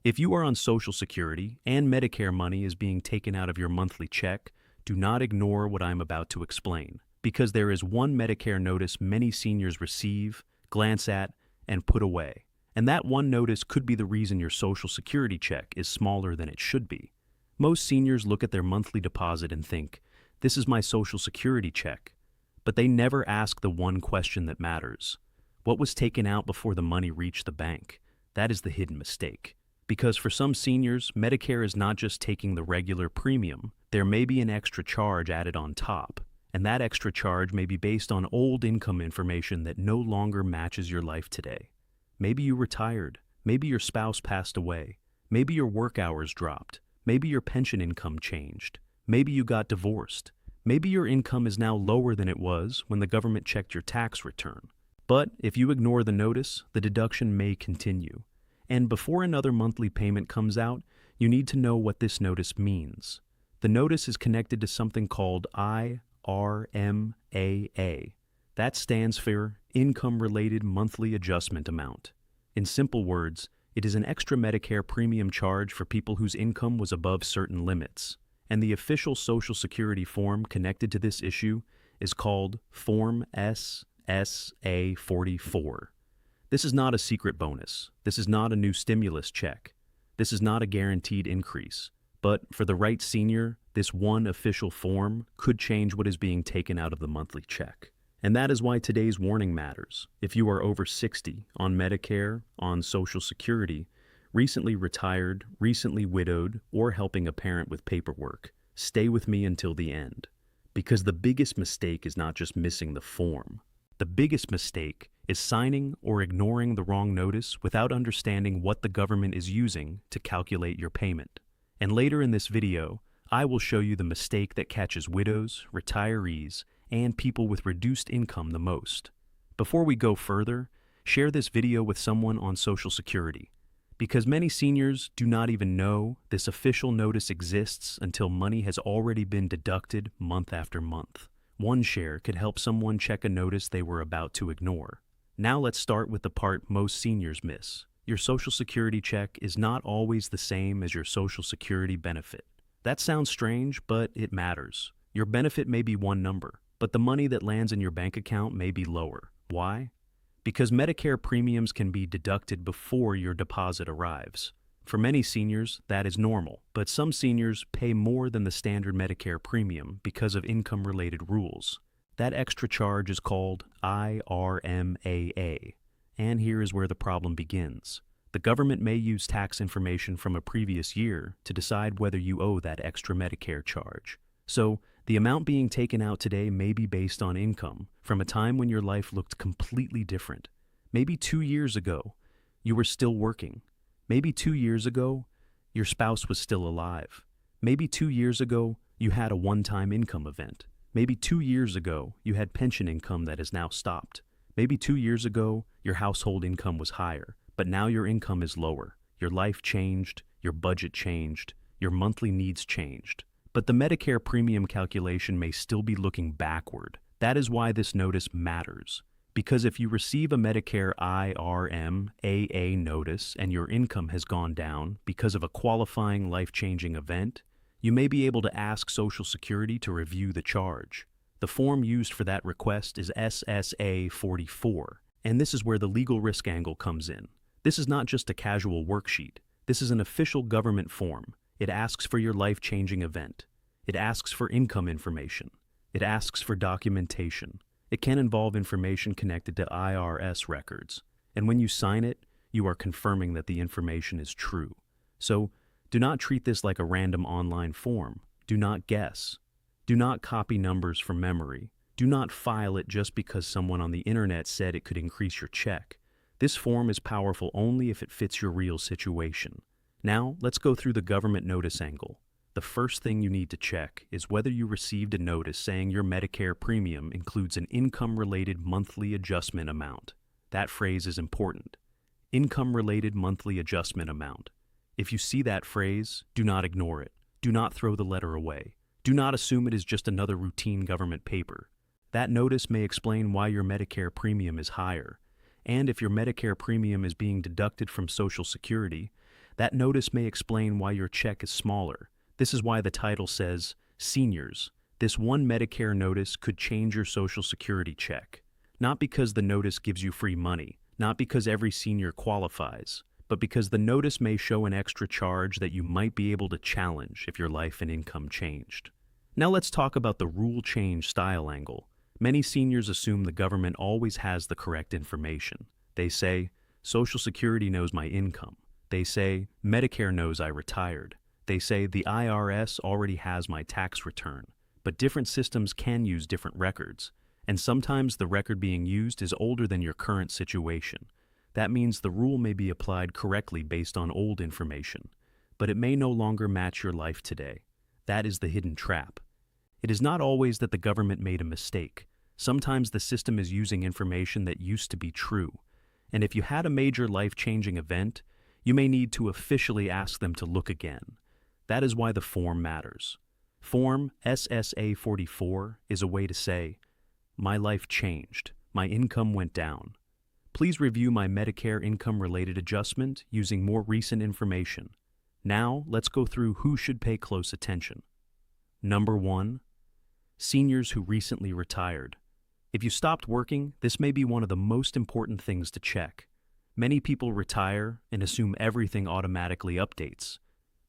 If you are on Social Security and Medicare money is being taken out of your monthly check, do not ignore what I'm about to explain, because there is one Medicare notice many seniors receive, glance at, and put away. And that one notice could be the reason your Social Security check is smaller than it should be. Most seniors look at their monthly deposit and think, this is my Social Security check. But they never ask the one question that matters. What was taken out before the money reached the bank? That is the hidden mistake. Because for some seniors, Medicare is not just taking the regular premium. There may be an extra charge added on top. And that extra charge may be based on old income information that no longer matches your life today. Maybe you retired. Maybe your spouse passed away. Maybe your work hours dropped. Maybe your pension income changed. Maybe you got divorced. Maybe your income is now lower than it was when the government checked your tax return. But if you ignore the notice, the deduction may continue. And before another monthly payment comes out, you need to know what this notice means. The notice is connected to something called IRMAA. That stands for Income-Related Monthly Adjustment Amount. In simple words, it is an extra Medicare premium charge for people whose income was above certain limits. And the official Social Security form connected to this issue is called Form SSA-44. This is not a secret bonus. This is not a new stimulus check. This is not a guaranteed increase. But for the right senior, this one official form could change what is being taken out of the monthly check. And that is why today's warning matters. If you are over 60, on Medicare, on Social Security, recently retired, recently widowed, or helping a parent with paperwork, stay with me until the end. Because the biggest mistake is not just missing the form. The biggest mistake is signing or ignoring the wrong notice without understanding what the government is using to calculate your payment. And later in this video, I will show you the mistake that catches widows, retirees, and people with reduced income the most. Before we go further, share this video with someone on Social Security, because many seniors do not even know this official notice exists until money has already been deducted month after month. One share could help someone check a notice they were about to ignore. Now let's start with the part most seniors miss. Your Social Security check is not always the same as your Social Security benefit. That sounds strange, but it matters. Your benefit may be one number, but the money that lands in your bank account may be lower. Why? Because Medicare premiums can be deducted before your deposit arrives. For many seniors, that is normal, but some seniors pay more than the standard Medicare premium because of income-related rules. That extra charge is called IRMAA, and here is where the problem begins. The government may use tax information from a previous year to decide whether you owe that extra Medicare charge. So, the amount being taken out today may be based on income from a time when your life looked completely different. Maybe 2 years ago, you were still working. Maybe 2 years ago, your spouse was still alive. Maybe 2 years ago, you had a one-time income event. Maybe 2 years ago, you had pension income that has now stopped. Maybe 2 years ago, your household income was higher, but now your income is lower. Your life changed, your budget changed, your monthly needs changed. But the Medicare premium calculation may still be looking backward. That is why this notice matters. Because if you receive a Medicare IRMAA notice and your income has gone down because of a qualifying life-changing event, you may be able to ask Social Security to review the charge. The form used for that request is SSA-44, and this is where the legal risk angle comes in. This is not just a casual worksheet. This is an official government form. It asks for your life-changing event. It asks for income information. It asks for documentation. It can involve information connected to IRS records. And when you sign it, you are confirming that the information is true. So, do not treat this like a random online form. Do not guess. Do not copy numbers from memory. Do not file it just because someone on the internet said it could increase your check. This form is powerful only if it fits your real situation. Now, let's go through the government notice angle. The first thing you need to check is whether you received a notice saying your Medicare premium includes an income-related monthly adjustment amount. That phrase is important. Income-related monthly adjustment amount. If you see that phrase, do not ignore it. Do not throw the letter away. Do not assume it is just another routine government paper. That notice may explain why your Medicare premium is higher. And if your Medicare premium is being deducted from Social Security, That notice may explain why your check is smaller. This is why the title says, Seniors. This one Medicare notice could change your Social Security check. Not because the notice gives you free money, not because every senior qualifies, but because the notice may show an extra charge that you might be able to challenge if your life and income changed. Now let's talk about the rule change style angle. Many seniors assume the government always has the correct information. They say, Social Security knows my income. They say, Medicare knows I retired. They say, the IRS already has my tax return. But different systems can use different records, and sometimes the record being used is older than your current situation. That means the rule may be applied correctly based on old information, but it may no longer match your life today. That is the hidden trap. It is not always that the government made a mistake. Sometimes the system is using information that used to be true, and if you had a major life-changing event, you may need to officially ask them to look again. That is why the form matters. Form SSA-44 is a way to say, my life changed, my income went down. Please review my Medicare income-related adjustment using more recent information. Now, let's go through who should pay close attention. Number 1. Seniors who recently retired. If you stopped working, this may be one of the most important things to check. Many people retire and assume everything automatically updates.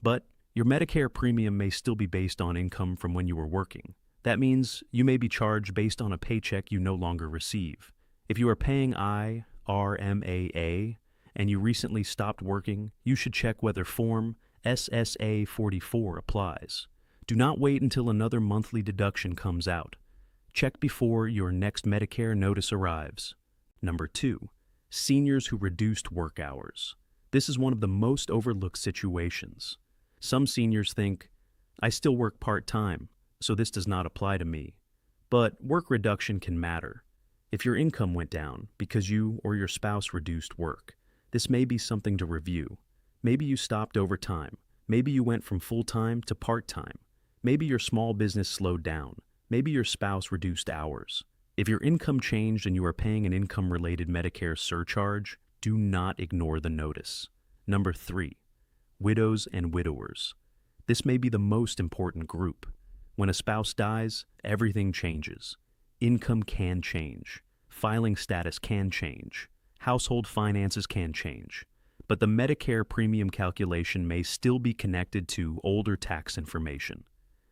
But your Medicare premium may still be based on income from when you were working. That means you may be charged based on a paycheck you no longer receive. If you are paying IRMAA and you recently stopped working, you should check whether Form SSA-44 applies. Do not wait until another monthly deduction comes out. Check before your next Medicare notice arrives. Number 2. Seniors who reduced work hours. This is one of the most overlooked situations. Some seniors think, I still work part-time, so this does not apply to me. But work reduction can matter. If your income went down because you or your spouse reduced work, this may be something to review. Maybe you stopped overtime. Maybe you went from full-time to part-time. Maybe your small business slowed down. Maybe your spouse reduced hours. If your income changed and you are paying an income-related Medicare surcharge, do not ignore the notice. Number 3. Widows and widowers. This may be the most important group. When a spouse dies, everything changes. Income can change. Filing status can change. Household finances can change. But the Medicare premium calculation may still be connected to older tax information.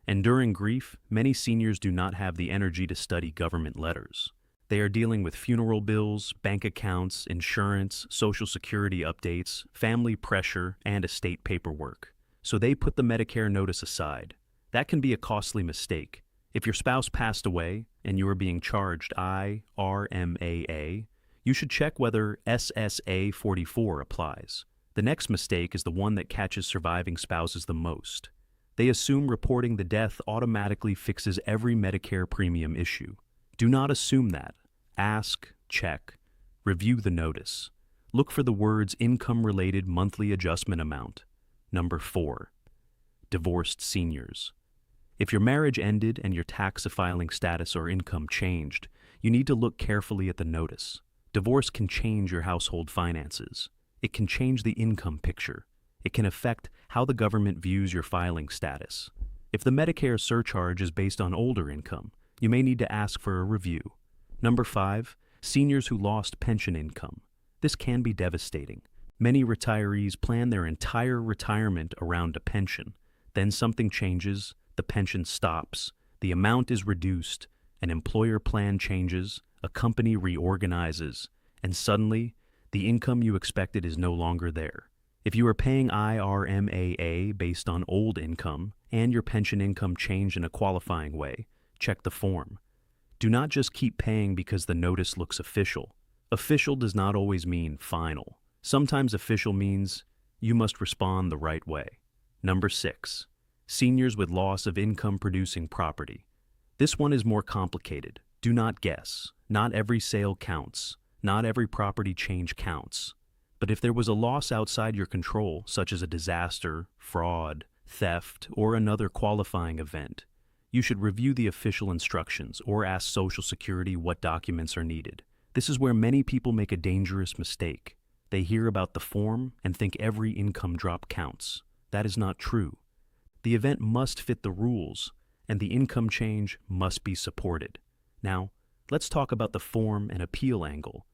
And during grief, many seniors do not have the energy to study government letters. They are dealing with funeral bills, bank accounts, insurance, Social Security updates, family pressure, and estate paperwork. So they put the Medicare notice aside. That can be a costly mistake. If your spouse passed away and you are being charged IRMAA, you should check whether SSA-44 applies. The next mistake is the one that catches surviving spouses the most. They assume reporting the death automatically fixes every Medicare premium issue. Do not assume that. Ask, check, review the notice. Look for the words income-related monthly adjustment amount. Number 4. Divorced seniors. If your marriage ended and your tax filing status or income changed, you need to look carefully at the notice. Divorce can change your household finances. It can change the income picture. It can affect how the government views your filing status. If the Medicare surcharge is based on older income, you may need to ask for a review. Number 5. Seniors who lost pension income. This can be devastating. Many retirees plan their entire retirement around a pension. Then something changes, the pension stops, the amount is reduced, an employer plan changes, a company reorganizes, and suddenly, the income you expected is no longer there. If you are paying IRMAA based on old income and your pension income changed in a qualifying way, check the form. Do not just keep paying because the notice looks official. Official does not always mean final. Sometimes official means you must respond the right way. Number 6. Seniors with loss of income-producing property. This one is more complicated. Do not guess. Not every sale counts. Not every property change counts. But if there was a loss outside your control, such as a disaster, fraud, theft, or another qualifying event, you should review the official instructions or ask Social Security what documents are needed. This is where many people make a dangerous mistake. They hear about the form and think every income drop counts. That is not true. The event must fit the rules, and the income change must be supported. Now, let's talk about the form and appeal angle.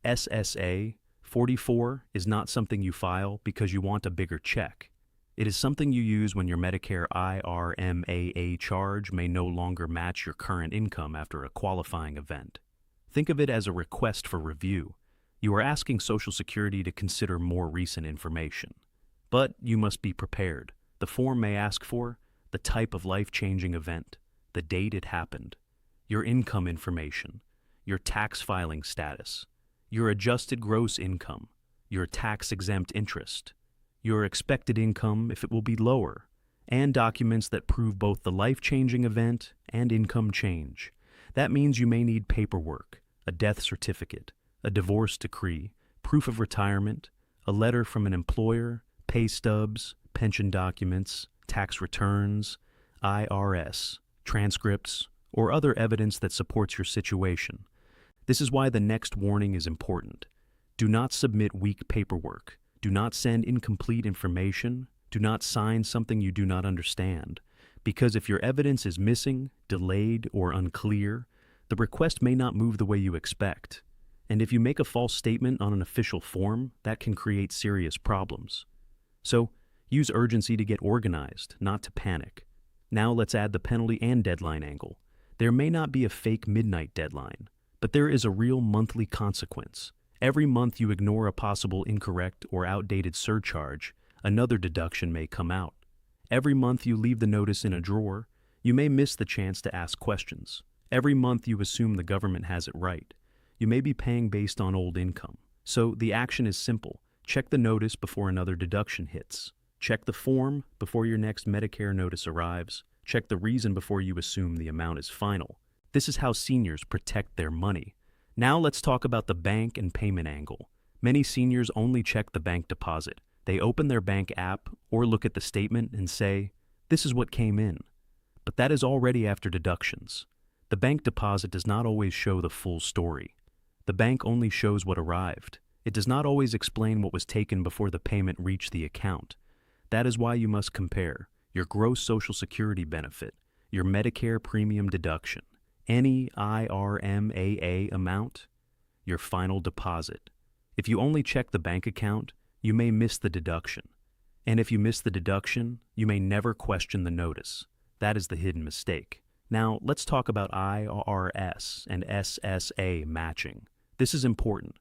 SSA-44 is not something you file because you want a bigger check. It is something you use when your Medicare IRMAA charge may no longer match your current income after a qualifying event. Think of it as a request for review. You are asking Social Security to consider more recent information. But you must be prepared. The form may ask for the type of life-changing event, the date it happened, your income information, your tax filing status, your adjusted gross income, your tax-exempt interest, your expected income if it will be lower, and documents that prove both the life-changing event and income change. That means you may need paperwork, a death certificate, a divorce decree, proof of retirement, a letter from an employer, pay stubs, pension documents, tax returns, IRS, transcripts, or other evidence that supports your situation. This is why the next warning is important. Do not submit weak paperwork. Do not send incomplete information. Do not sign something you do not understand. Because if your evidence is missing, delayed, or unclear, the request may not move the way you expect. And if you make a false statement on an official form, that can create serious problems. So, use urgency to get organized, not to panic. Now let's add the penalty and deadline angle. There may not be a fake midnight deadline, but there is a real monthly consequence. Every month you ignore a possible incorrect or outdated surcharge, another deduction may come out. Every month you leave the notice in a drawer, you may miss the chance to ask questions. Every month you assume the government has it right. You may be paying based on old income. So the action is simple. Check the notice before another deduction hits. Check the form before your next Medicare notice arrives. Check the reason before you assume the amount is final. This is how seniors protect their money. Now let's talk about the bank and payment angle. Many seniors only check the bank deposit. They open their bank app or look at the statement and say, "This is what came in." But that is already after deductions. The bank deposit does not always show the full story. The bank only shows what arrived. It does not always explain what was taken before the payment reached the account. That is why you must compare your gross Social Security benefit, your Medicare premium deduction, any IRMAA amount, your final deposit. If you only check the bank account, you may miss the deduction. And if you miss the deduction, you may never question the notice. That is the hidden mistake. Now, let's talk about IRS and SSA matching. This is important.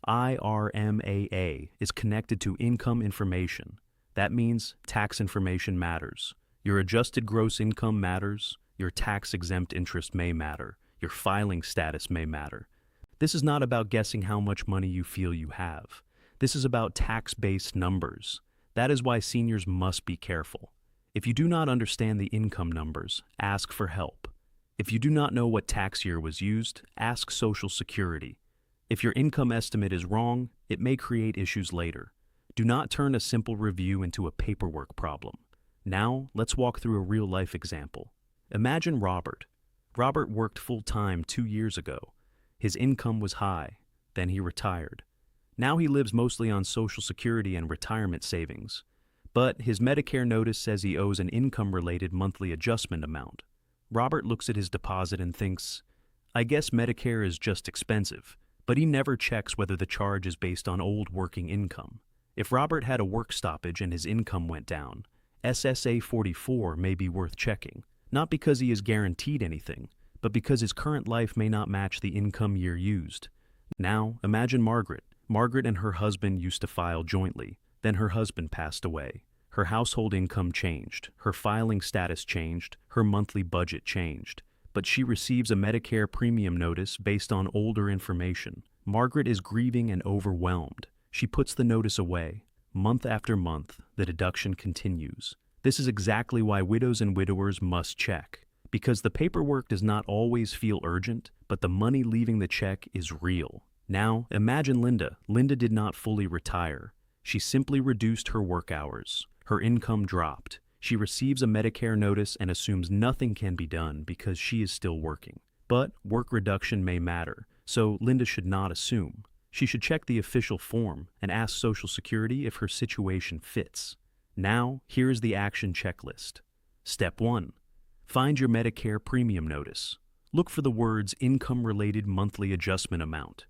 IRMAA is connected to income information. That means tax information matters. Your adjusted gross income matters. Your tax-exempt interest may matter. Your filing status may matter. This is not about guessing how much money you feel you have. This is about tax-based numbers. That is why seniors must be careful. If you do not understand the income numbers, ask for help. If you do not know what tax year was used, ask Social Security. If your income estimate is wrong, it may create issues later. Do not turn a simple review into a paperwork problem. Now, let's walk through a real-life example. Imagine Robert. Robert worked full-time 2 years ago. His income was high. Then he retired. Now he lives mostly on Social Security and retirement savings. But his Medicare notice says he owes an income-related monthly adjustment amount. Robert looks at his deposit and thinks, "I guess Medicare is just expensive," but he never checks whether the charge is based on old working income. If Robert had a work stoppage and his income went down, SSA-44 may be worth checking, not because he is guaranteed anything, but because his current life may not match the income year used. Now, imagine Margaret. Margaret and her husband used to file jointly. Then her husband passed away. Her household income changed, her filing status changed, her monthly budget changed. But she receives a Medicare premium notice based on older information. Margaret is grieving and overwhelmed. She puts the notice away. Month after month, the deduction continues. This is exactly why widows and widowers must check. Because the paperwork does not always feel urgent, but the money leaving the check is real. Now, imagine Linda. Linda did not fully retire. She simply reduced her work hours. Her income dropped. She receives a Medicare notice and assumes nothing can be done because she is still working. But work reduction may matter, so Linda should not assume. She should check the official form and ask Social Security if her situation fits. Now, here is the action checklist. Step 1. Find your Medicare premium notice. Look for the words income-related monthly adjustment amount.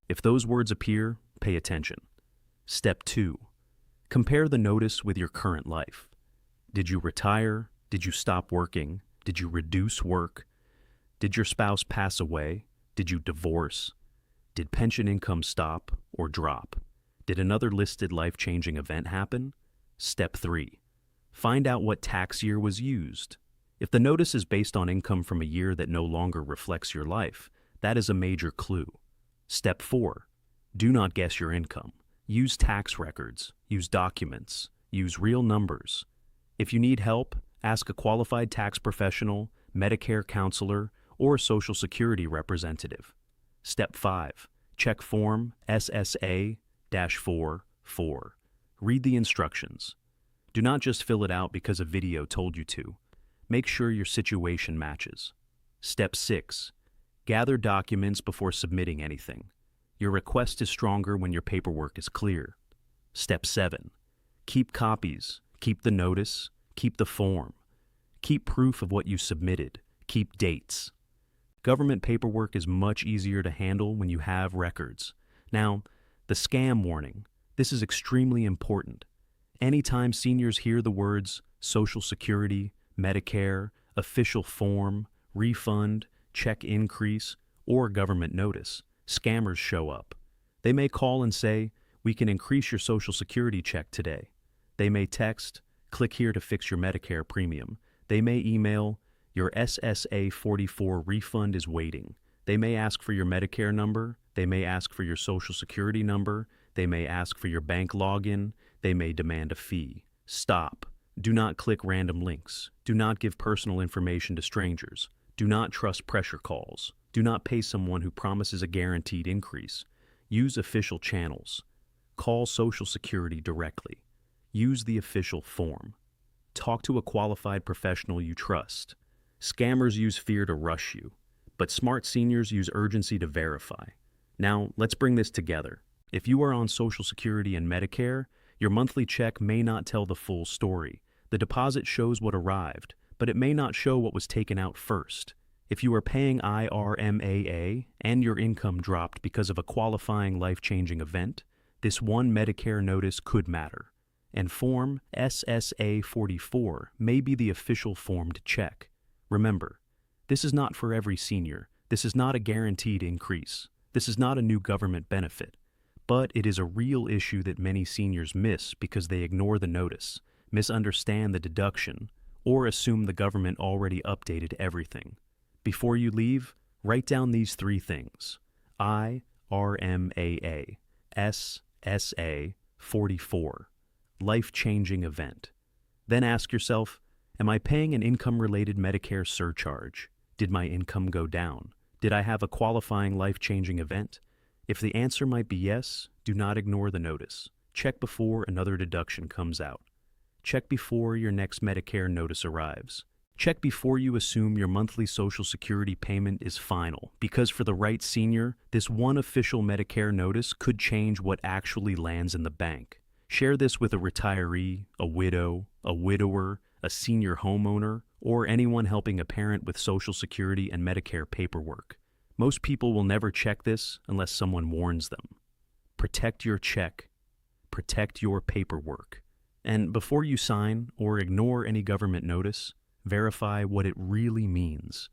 If those words appear, pay attention. Step 2. Compare the notice with your current life. Did you retire? Did you stop working? Did you reduce work? Did your spouse pass away? Did you divorce? Did pension income stop or drop? Did another listed life-changing event happen? Step 3. Find out what tax year was used. If the notice is based on income from a year that no longer reflects your life, that is a major clue. Step 4. Do not guess your income. Use tax records, use documents, use real numbers. If you need help, ask a qualified tax professional, Medicare counselor, or a Social Security representative. Step 5. Check Form SSA-44. Read the instructions. Do not just fill it out because a video told you to. Make sure your situation matches. Step 6. Gather documents before submitting anything. Your request is stronger when your paperwork is clear. Step 7. Keep copies. Keep the notice. Keep the form. Keep proof of what you submitted. Keep dates. Government paperwork is much easier to handle when you have records. Now, the scam warning. This is extremely important. Anytime seniors hear the words Social Security, Medicare, official form, refund, check increase, or government notice, scammers show up. They may call and say, "We can increase your Social Security check today." They may text, "Click here to fix your Medicare premium." They may email, "Your SSA-44 refund is waiting." They may ask for your Medicare number. They may ask for your Social Security number. They may ask for your bank login. They may demand a fee. Stop. Do not click random links. Do not give personal information to strangers. Do not trust pressure calls. Do not pay someone who promises a guaranteed increase. Use official channels. Call Social Security directly. Use the official form. Talk to a qualified professional you trust. Scammers use fear to rush you, but smart seniors use urgency to verify. Now, let's bring this together. If you are on Social Security and Medicare, your monthly check may not tell the full story. The deposit shows what arrived, but it may not show what was taken out first. If you are paying IRMAA and your income dropped because of a qualifying life-changing event, this one Medicare notice could matter. And Form SSA-44 may be the official form to check. Remember, this is not for every senior. This is not a guaranteed increase. This is not a new government benefit. But it is a real issue that many seniors miss because they ignore the notice, misunderstand the deduction, or assume the government already updated everything. Before you leave, write down these 3 things: IRMAA, SSA-44, life-changing event. Then ask yourself, am I paying an income-related Medicare surcharge? Did my income go down? Did I have a qualifying life-changing event? If the answer might be yes, do not ignore the notice. Check before another deduction comes out. Check before your next Medicare notice arrives. Check before you assume your monthly Social Security payment is final, because for the right senior, this one official Medicare notice could change what actually lands in the bank. Share this with a retiree, a widow, a widower, a senior homeowner, or anyone helping a parent with Social Security and Medicare paperwork. Most people will never check this unless someone warns them. Protect your check. Protect your paperwork. And before you sign or ignore any government notice, verify what it really means.